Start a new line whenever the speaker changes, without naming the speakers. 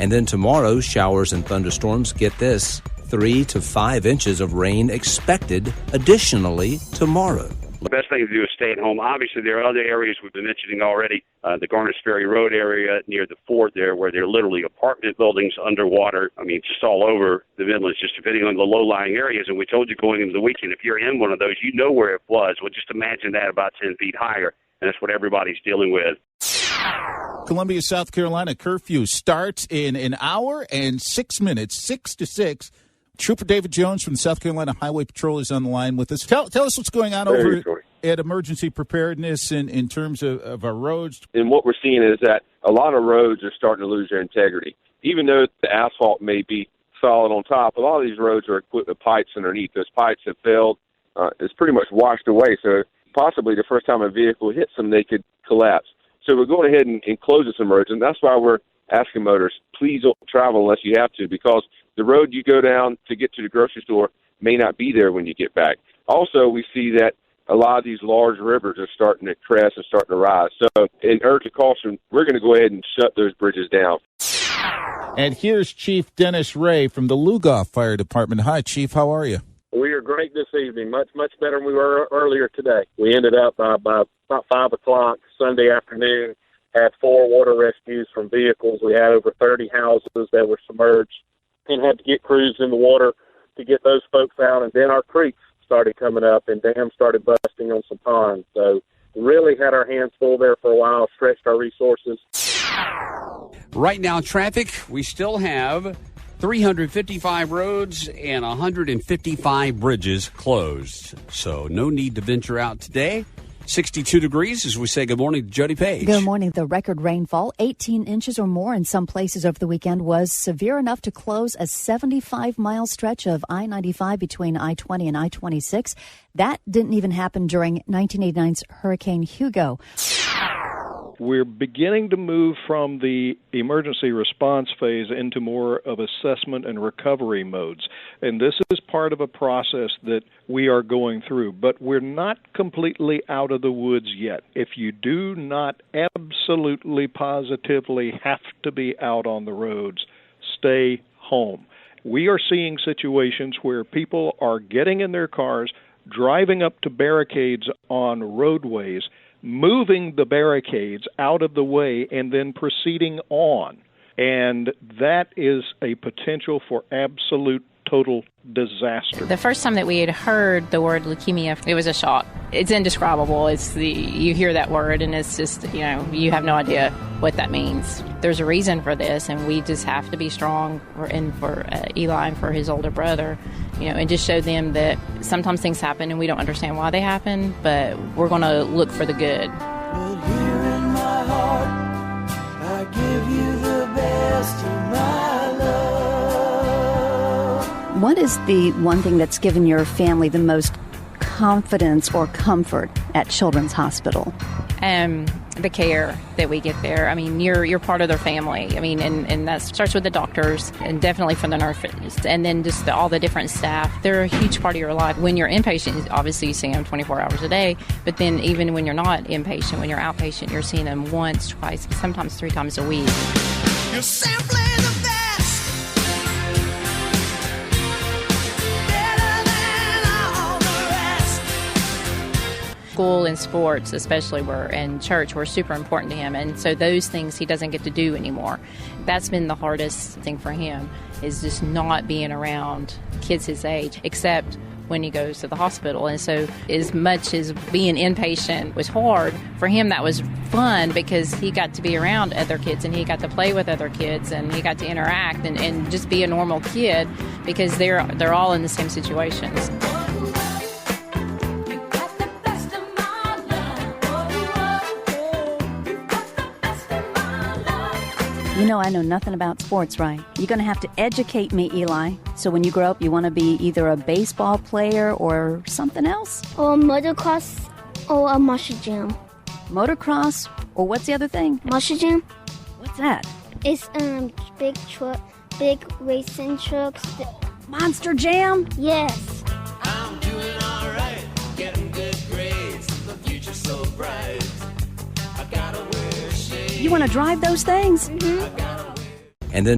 And then tomorrow, showers and thunderstorms, get this, 3 to 5 inches of rain expected additionally tomorrow.
The best thing to do is stay at home. Obviously, there are other areas we've been mentioning already, the Garners Ferry Road area near the fort there, where there are literally apartment buildings underwater. I mean, just all over the Midlands, just depending on the low-lying areas. And we told you going into the weekend, if you're in one of those, you know where it was. Well, just imagine that about 10 feet higher, and that's what everybody's dealing with.
Columbia, South Carolina curfew starts in an hour and 6 minutes, 6 to 6. Trooper David Jones from the South Carolina Highway Patrol is on the line with us. Tell us what's going on over at emergency preparedness in terms of our roads.
And what we're seeing is that a lot of roads are starting to lose their integrity. Even though the asphalt may be solid on top, a lot of these roads are equipped with pipes underneath. Those pipes have failed. It's pretty much washed away. So possibly the first time a vehicle hits them, they could collapse. So we're going ahead and closing some roads, and that's why we're asking motorists, please don't travel unless you have to, because the road you go down to get to the grocery store may not be there when you get back. Also, we see that a lot of these large rivers are starting to crest and starting to rise. So in urgent caution, we're going to go ahead and shut those bridges down.
And here's Chief Dennis Ray from the Lugoff Fire Department. Hi, Chief. How are you?
We are great this evening, much better than we were earlier today. We ended up by about 5 o'clock Sunday afternoon, had 4 water rescues from vehicles. We had over 30 houses that were submerged and had to get crews in the water to get those folks out. And then our creeks started coming up and dams started busting on some ponds. So we really had our hands full there for a while, stretched our resources.
Right now, traffic, we still have 355 roads and 155 bridges closed. So no need to venture out today. 62 degrees as we say good morning to Jody Page.
Good morning. The record rainfall, 18 inches or more in some places over the weekend, was severe enough to close a 75-mile stretch of I-95 between I-20 and I-26. That didn't even happen during 1989's Hurricane Hugo.
We're beginning to move from the emergency response phase into more of assessment and recovery modes. And this is part of a process that we are going through. But we're not completely out of the woods yet. If you do not absolutely positively have to be out on the roads, stay home. We are seeing situations where people are getting in their cars, driving up to barricades on roadways, moving the barricades out of the way, and then proceeding on. And that is a potential for absolute total disaster.
The first time that we had heard the word leukemia, it was a shock. It's indescribable. You hear that word and it's just, you have no idea what that means. There's a reason for this, and we just have to be strong for Eli and for his older brother, and just show them that sometimes things happen and we don't understand why they happen, but we're going to look for the good.
But here in my heart, I give you the best of my love.
What is the one thing that's given your family the most confidence or comfort at Children's Hospital?
The care that we get there. I mean, you're part of their family. I mean, and that starts with the doctors and definitely from the nurses, and then just all the different staff. They're a huge part of your life. When you're inpatient, obviously you see them 24 hours a day, but then even when you're not inpatient, when you're outpatient, you're seeing them once, twice, sometimes 3 times a week.
You're simply the best.
School and sports, especially, and church were super important to him, and so those things he doesn't get to do anymore. That's been the hardest thing for him, is just not being around kids his age, except when he goes to the hospital. And so as much as being inpatient was hard, for him that was fun because he got to be around other kids and he got to play with other kids and he got to interact and just be a normal kid because they're all in the same situations.
I know nothing about sports, right? You're going to have to educate me, Eli. So when you grow up, you want to be either a baseball player or something else?
Or motocross or a muscle jam.
Motocross? Or what's the other thing?
Muscle jam.
What's that?
It's big racing trucks.
Monster Jam?
Yes.
I'm doing all right, getting good grades. The future's so bright. I gotta wear shades.
You want to drive those things?
Mm-hmm.
And then